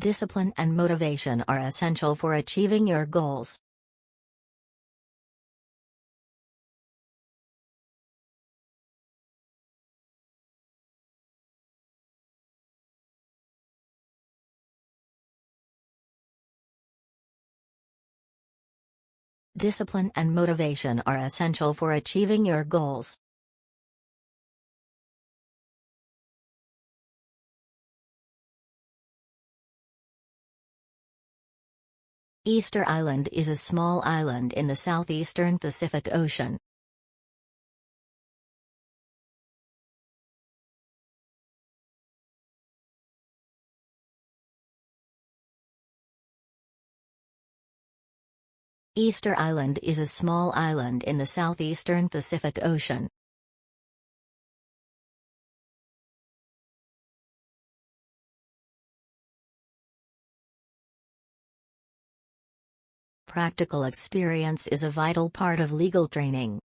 Discipline and motivation are essential for achieving your goals. Discipline and motivation are essential for achieving your goals. Easter Island is a small island in the southeastern Pacific Ocean. Easter Island is a small island in the southeastern Pacific Ocean. Practical experience is a vital part of legal training.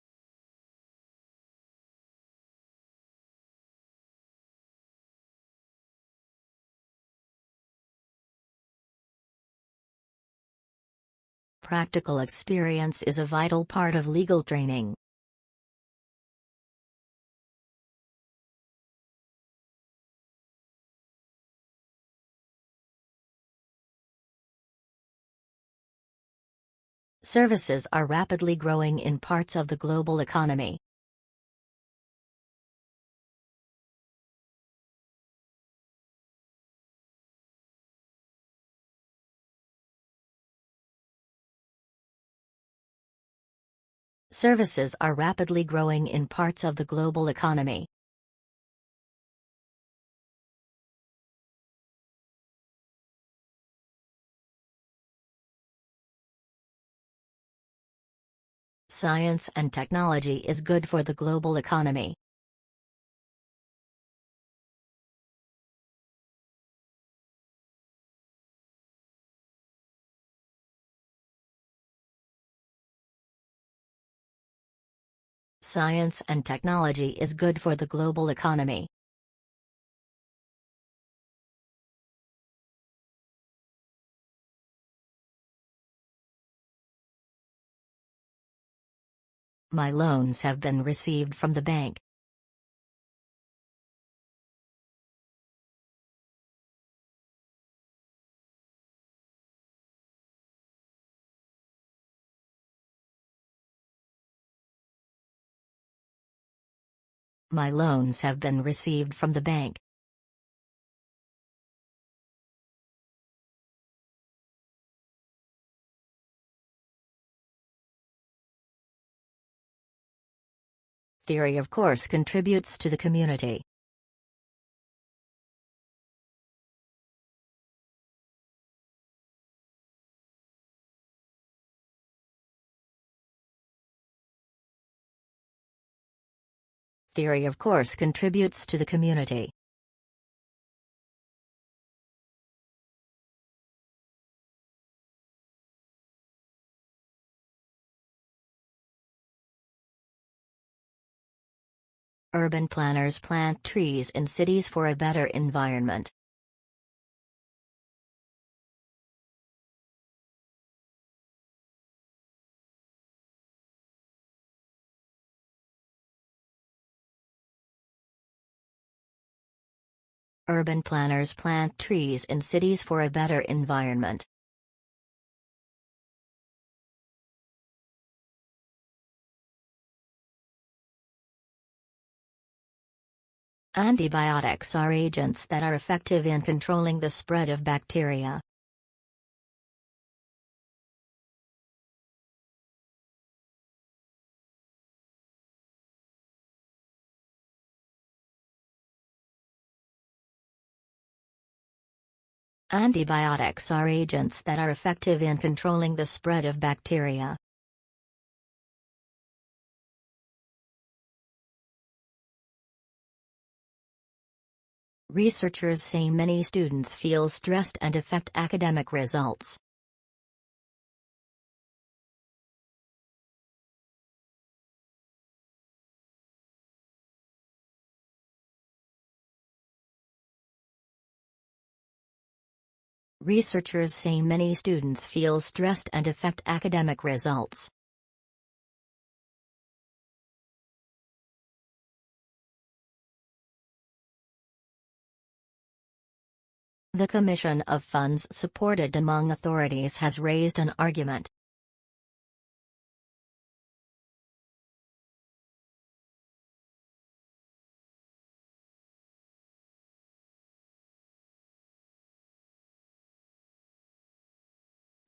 Practical experience is a vital part of legal training. Services are rapidly growing in parts of the global economy. Services are rapidly growing in parts of the global economy. Science and technology is good for the global economy. Science and technology is good for the global economy. My loans have been received from the bank. My loans have been received from the bank. Theory of course contributes to the community. Theory of course contributes to the community. Urban planners plant trees in cities for a better environment. Urban planners plant trees in cities for a better environment. Antibiotics are agents that are effective in controlling the spread of bacteria. Antibiotics are agents that are effective in controlling the spread of bacteria. Researchers say many students feel stressed and affect academic results. Researchers say many students feel stressed and affect academic results. The Commission of Funds Supported Among Authorities has raised an argument.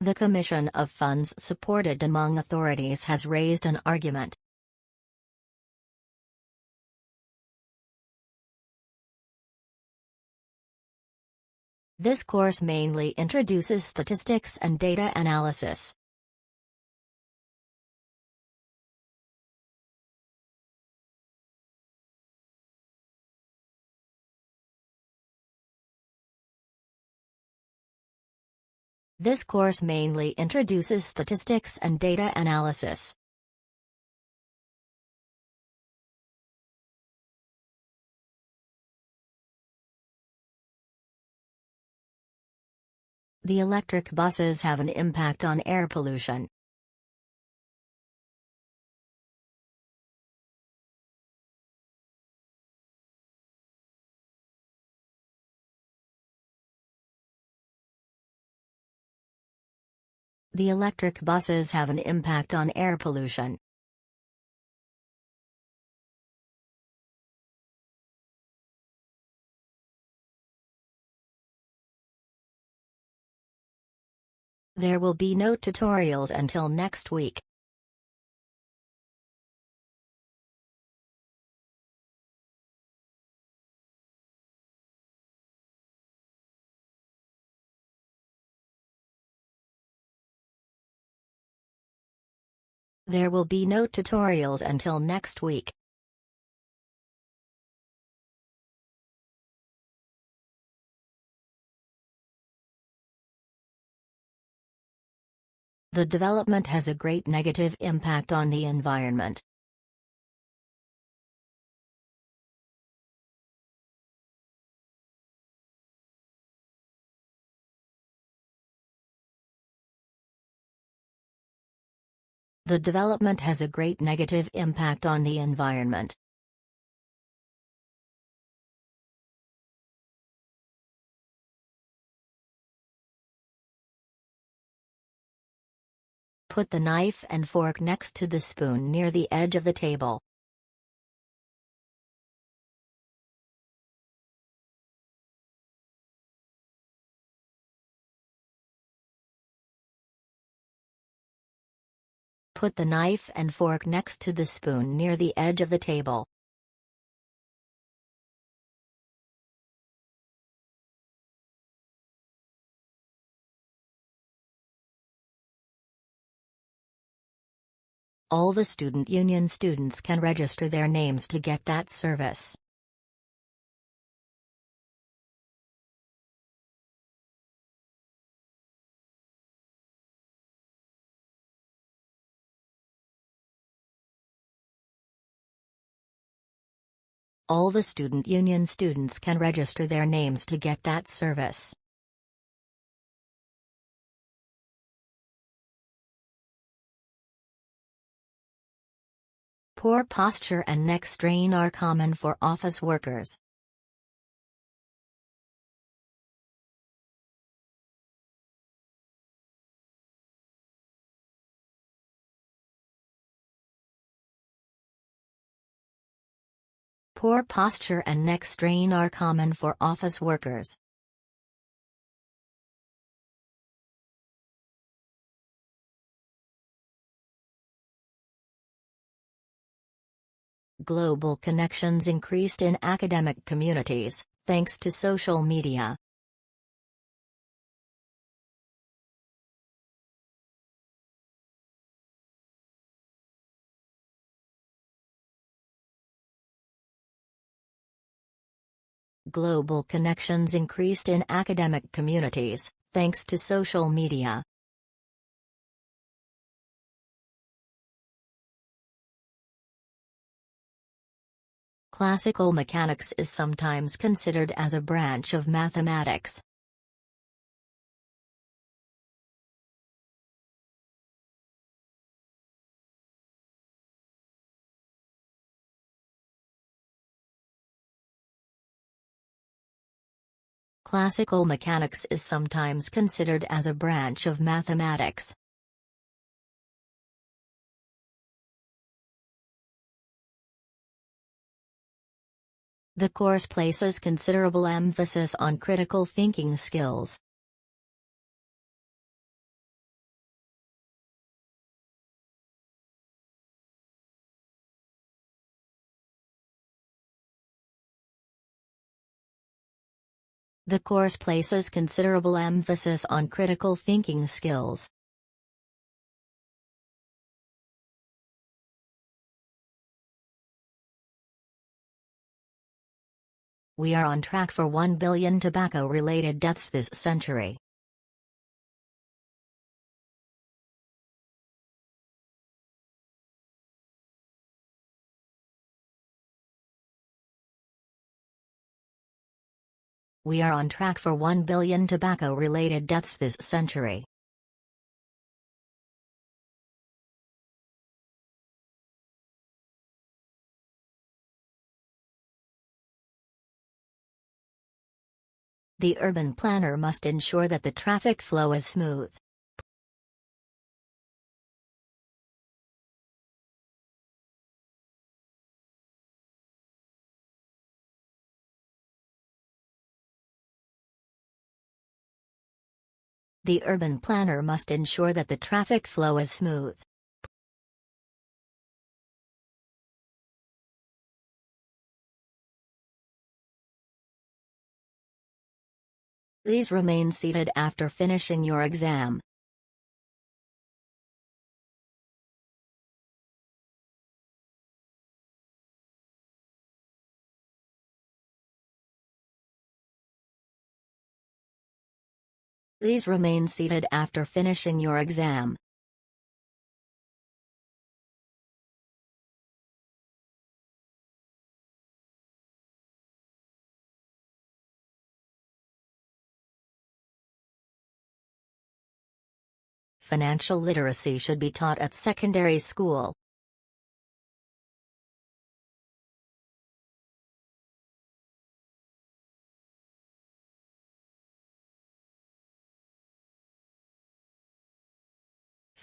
The Commission of Funds Supported Among Authorities has raised an argument. This course mainly introduces statistics and data analysis. This course mainly introduces statistics and data analysis. The electric buses have an impact on air pollution. The electric buses have an impact on air pollution. There will be no tutorials until next week. There will be no tutorials until next week. The development has a great negative impact on the environment. The development has a great negative impact on the environment. Put the knife and fork next to the spoon near the edge of the table. Put the knife and fork next to the spoon near the edge of the table. All the student union students can register their names to get that service. All the student union students can register their names to get that service. Poor posture and neck strain are common for office workers. Poor posture and neck strain are common for office workers. Global connections increased in academic communities, thanks to social media. Global connections increased in academic communities, thanks to social media. Classical mechanics is sometimes considered as a branch of mathematics. Classical mechanics is sometimes considered as a branch of mathematics. The course places considerable emphasis on critical thinking skills. The course places considerable emphasis on critical thinking skills. We are on track for 1 billion tobacco-related deaths this century. We are on track for 1 billion tobacco-related deaths this century. The urban planner must ensure that the traffic flow is smooth. The urban planner must ensure that the traffic flow is smooth. Please remain seated after finishing your exam. Please remain seated after finishing your exam. Financial literacy should be taught at secondary school.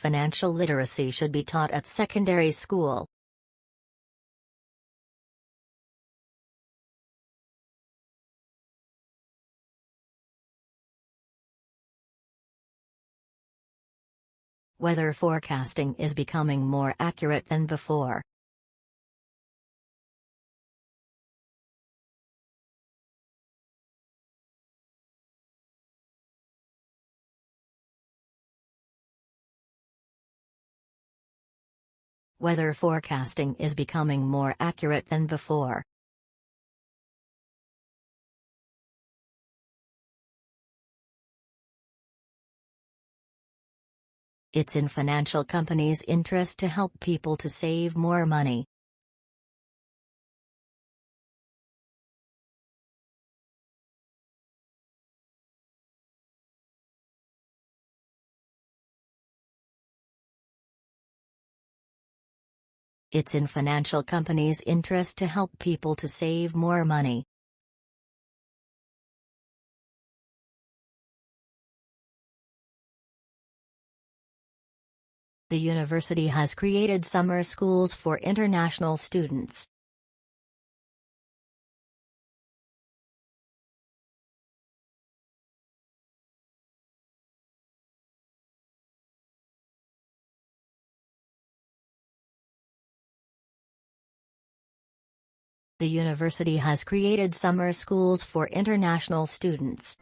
Financial literacy should be taught at secondary school. Weather forecasting is becoming more accurate than before. Weather forecasting is becoming more accurate than before. It's in financial companies' interest to help people to save more money. It's in financial companies' interest to help people to save more money. The university has created summer schools for international students. The university has created summer schools for international students.